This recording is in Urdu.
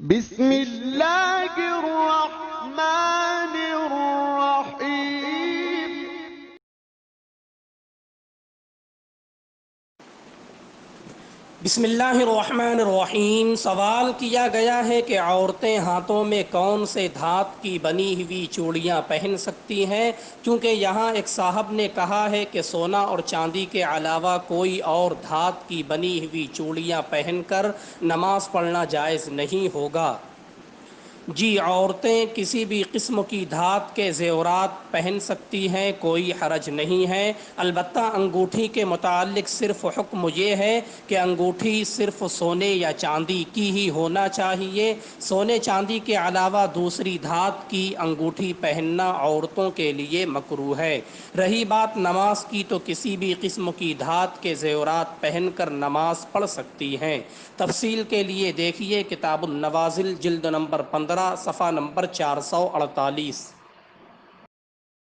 بسم اللہ الرحمن الرحیم۔ بسم اللہ الرحمن الرحیم۔ سوال کیا گیا ہے کہ عورتیں ہاتھوں میں کون سے دھات کی بنی ہوئی چوڑیاں پہن سکتی ہیں، کیونکہ یہاں ایک صاحب نے کہا ہے کہ سونا اور چاندی کے علاوہ کوئی اور دھات کی بنی ہوئی چوڑیاں پہن کر نماز پڑھنا جائز نہیں ہوگا۔ جی، عورتیں کسی بھی قسم کی دھات کے زیورات پہن سکتی ہیں، کوئی حرج نہیں ہے۔ البتہ انگوٹھی کے متعلق صرف حکم یہ ہے کہ انگوٹھی صرف سونے یا چاندی کی ہی ہونا چاہیے۔ سونے چاندی کے علاوہ دوسری دھات کی انگوٹھی پہننا عورتوں کے لیے مکروہ ہے۔ رہی بات نماز کی، تو کسی بھی قسم کی دھات کے زیورات پہن کر نماز پڑھ سکتی ہیں۔ تفصیل کے لیے دیکھیے کتاب النوازل جلد نمبر 15 صفحہ نمبر 448۔